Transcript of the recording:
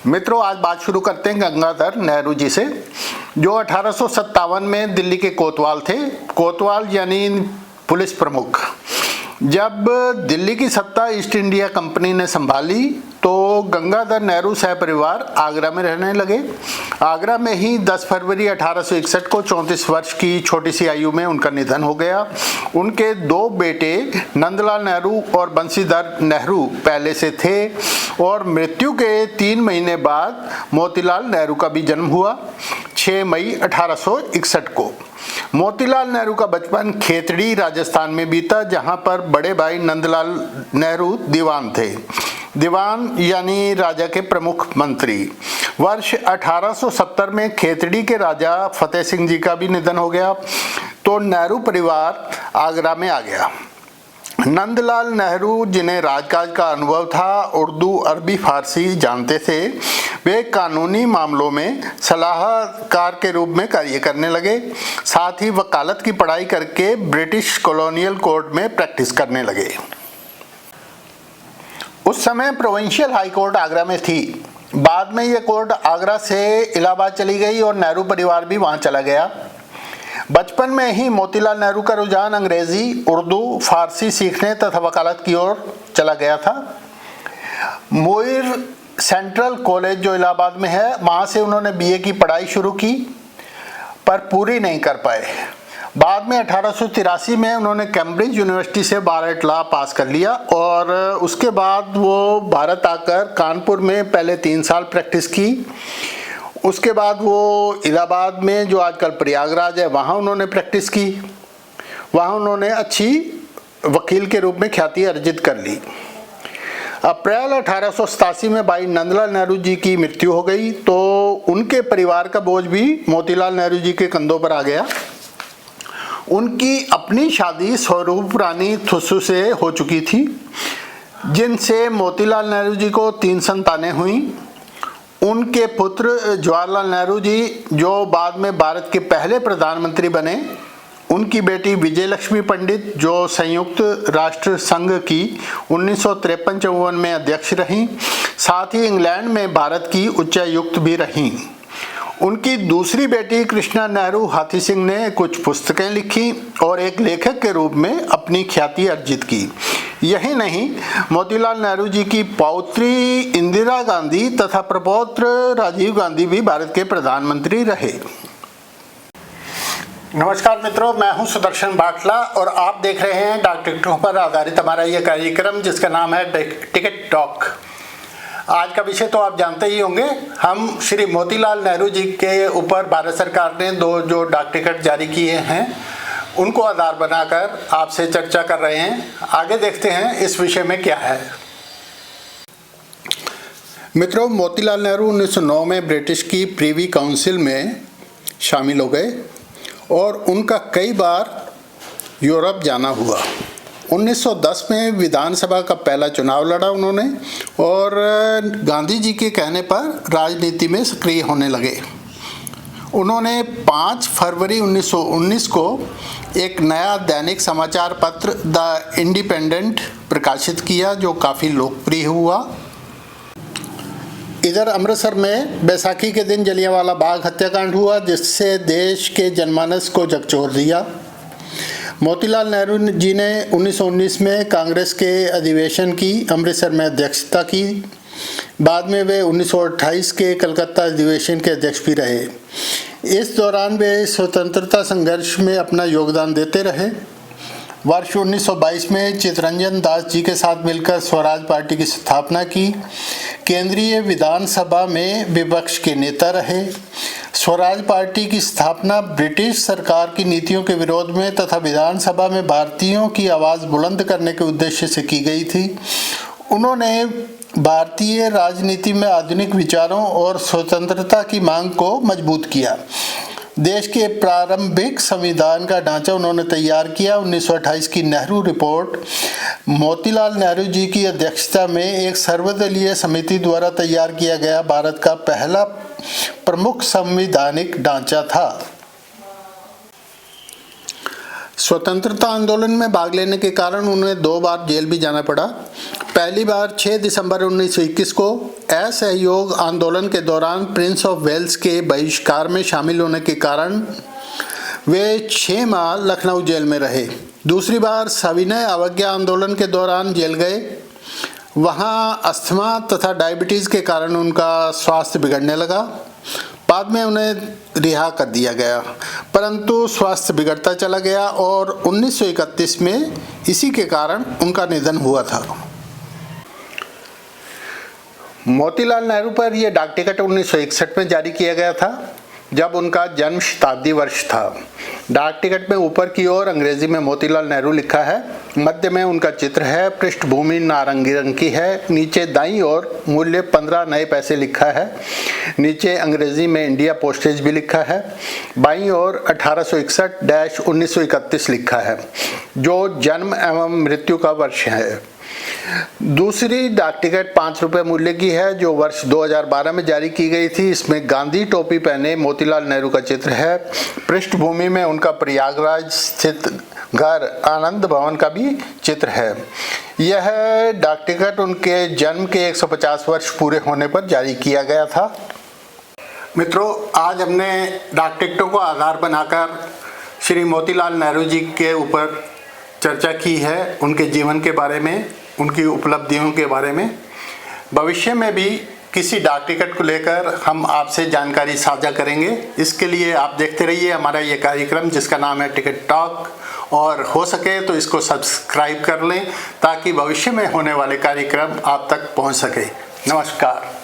मित्रों, आज बात शुरू करते हैं गंगाधर नेहरू जी से, जो 1857 में दिल्ली के कोतवाल थे। कोतवाल यानी पुलिस प्रमुख। जब दिल्ली की सत्ता ईस्ट इंडिया कंपनी ने संभाली तो गंगाधर नेहरू सहपरिवार आगरा में रहने लगे। आगरा में ही 10 फरवरी 1861 को 34 वर्ष की छोटी सी आयु में उनका निधन हो गया। उनके 2 बेटे नंदलाल नेहरू और बंशीधर नेहरू पहले से थे और मृत्यु के 3 महीने बाद मोतीलाल नेहरू का भी जन्म हुआ 6 मई 1861 को। मोतीलाल नेहरू का बचपन खेतड़ी राजस्थान में बीता, जहां पर बड़े भाई नंदलाल नेहरू दीवान थे। दीवान यानी राजा के प्रमुख मंत्री। वर्ष 1870 में खेतड़ी के राजा फतेह सिंह जी का भी निधन हो गया तो नेहरू परिवार आगरा में आ गया। नंदलाल नेहरू, जिन्हें राजकाज का अनुभव था, उर्दू, अरबी, फारसी जानते थे, वे कानूनी मामलों में सलाहकार के रूप में कार्य करने लगे। साथ ही वकालत की पढ़ाई करके ब्रिटिश कॉलोनियल कोर्ट में प्रैक्टिस करने लगे। उस समय प्रोविंशियल हाई कोर्ट आगरा में थी। बाद में यह कोर्ट आगरा से इलाहाबाद चली गई और नेहरू परिवार भी वहां चला गया। बचपन में ही मोतीलाल नेहरू का रुझान अंग्रेजी, उर्दू, फारसी सीखने तथा वकालत की ओर चला गया था। मोइर सेंट्रल कॉलेज जो इलाहाबाद में है, वहां से उन्होंने बीए की पढ़ाई शुरू की पर पूरी नहीं कर पाए। बाद में 1883 में उन्होंने कैम्ब्रिज यूनिवर्सिटी से बार लॉ पास कर लिया और उसके बाद वो भारत आकर कानपुर में पहले 3 साल प्रैक्टिस की। उसके बाद वो इलाहाबाद में, जो आजकल प्रयागराज है, वहाँ उन्होंने प्रैक्टिस की। वहाँ उन्होंने अच्छी वकील के रूप में ख्याति अर्जित कर ली। अप्रैल 1887 में भाई नंदलाल नेहरू जी की मृत्यु हो गई तो उनके परिवार का बोझ भी मोतीलाल नेहरू जी के कंधों पर आ गया। उनकी अपनी शादी स्वरूप रानी थुस्सू से हो चुकी थी, जिनसे मोतीलाल नेहरू जी को 3 संतानें हुई। उनके पुत्र जवाहरलाल नेहरू जी, जो बाद में भारत के पहले प्रधानमंत्री बने, उनकी बेटी विजयलक्ष्मी पंडित, जो संयुक्त राष्ट्र संघ की 1953-54 में अध्यक्ष रहीं, साथ ही इंग्लैंड में भारत की उच्चायुक्त भी रहीं। उनकी दूसरी बेटी कृष्णा नेहरू हाथी सिंह ने कुछ पुस्तकें लिखी और एक लेखक के रूप में अपनी ख्याति अर्जित की। यही नहीं, मोतीलाल नेहरू जी की पौत्री इंदिरा गांधी तथा प्रपौत्र राजीव गांधी भी भारत के प्रधानमंत्री रहे। नमस्कार मित्रों, मैं हूं सुदर्शन भाटला और आप देख रहे हैं डाक टिकटों पर आधारित हमारा यह कार्यक्रम, जिसका नाम है टिकट टॉक। आज का विषय तो आप जानते ही होंगे। हम श्री मोतीलाल नेहरू जी के ऊपर भारत सरकार ने 2 जो डाक टिकट जारी किए हैं, उनको आधार बनाकर आपसे चर्चा कर रहे हैं। आगे देखते हैं इस विषय में क्या है। मित्रों, मोतीलाल नेहरू 1909 में ब्रिटिश की प्रीवी काउंसिल में शामिल हो गए और उनका कई बार यूरोप जाना हुआ। 1910 में विधानसभा का पहला चुनाव लड़ा उन्होंने और गांधी जी के कहने पर राजनीति में सक्रिय होने लगे। उन्होंने 5 फरवरी 1919 को एक नया दैनिक समाचार पत्र द इंडिपेंडेंट प्रकाशित किया, जो काफ़ी लोकप्रिय हुआ। इधर अमृतसर में बैसाखी के दिन जलियांवाला बाग हत्याकांड हुआ, जिससे देश के जनमानस को झकझोर दिया। मोतीलाल नेहरू जी ने 1919 में कांग्रेस के अधिवेशन की अमृतसर में अध्यक्षता की। बाद में वे 1928 के कलकत्ता अधिवेशन के अध्यक्ष भी रहे। इस दौरान वे स्वतंत्रता संघर्ष में अपना योगदान देते रहे। वर्ष 1922 में चित्तरंजन दास जी के साथ मिलकर स्वराज पार्टी की स्थापना की। केंद्रीय विधानसभा में विपक्ष के नेता रहे। स्वराज पार्टी की स्थापना ब्रिटिश सरकार की नीतियों के विरोध में तथा विधानसभा में भारतीयों की आवाज़ बुलंद करने के उद्देश्य से की गई थी। उन्होंने भारतीय राजनीति में आधुनिक विचारों और स्वतंत्रता की मांग को मजबूत किया। देश के प्रारंभिक संविधान का ढांचा उन्होंने तैयार किया। 1928 की नेहरू रिपोर्ट मोतीलाल नेहरू जी की अध्यक्षता में एक सर्वदलीय समिति द्वारा तैयार किया गया भारत का पहला प्रमुख संवैधानिक ढांचा था। स्वतंत्रता आंदोलन में भाग लेने के कारण उन्हें 2 बार जेल भी जाना पड़ा। पहली बार 6 दिसंबर 1921 को असहयोग आंदोलन के दौरान प्रिंस ऑफ वेल्स के बहिष्कार में शामिल होने के कारण वे 6 माह लखनऊ जेल में रहे। दूसरी बार सविनय अवज्ञा आंदोलन के दौरान जेल गए। वहां अस्थमा तथा डायबिटीज़ के कारण उनका स्वास्थ्य बिगड़ने लगा। बाद में उन्हें रिहा कर दिया गया, परंतु स्वास्थ्य बिगड़ता चला गया और 1931 में इसी के कारण उनका निधन हुआ था। मोतीलाल नेहरू पर यह डाक टिकट 1961 में जारी किया गया था, जब उनका जन्म शताब्दी वर्ष था। डाक टिकट में ऊपर की ओर अंग्रेजी में मोतीलाल नेहरू लिखा है, मध्य में उनका चित्र है, पृष्ठभूमि नारंगी रंग की है, नीचे दाईं ओर मूल्य 15 नए पैसे लिखा है, नीचे अंग्रेजी में इंडिया पोस्टेज भी लिखा है, बाईं ओर 1861-1931 लिखा है, जो जन्म एवं मृत्यु का वर्ष है। दूसरी डाक टिकट 5 रुपये मूल्य की है, जो वर्ष 2012 में जारी की गई थी। इसमें गांधी टोपी पहने मोतीलाल नेहरू का चित्र है। पृष्ठभूमि में उनका प्रयागराज स्थित घर आनंद भवन का भी चित्र है। यह डाक टिकट उनके जन्म के 150 वर्ष पूरे होने पर जारी किया गया था। मित्रों, आज हमने डाक टिकटों को आधार बनाकर श्री मोतीलाल नेहरू जी के ऊपर चर्चा की है, उनके जीवन के बारे में, उनकी उपलब्धियों के बारे में। भविष्य में भी किसी डाक टिकट को लेकर हम आपसे जानकारी साझा करेंगे। इसके लिए आप देखते रहिए हमारा ये कार्यक्रम, जिसका नाम है टिकट टॉक, और हो सके तो इसको सब्सक्राइब कर लें ताकि भविष्य में होने वाले कार्यक्रम आप तक पहुंच सके। नमस्कार।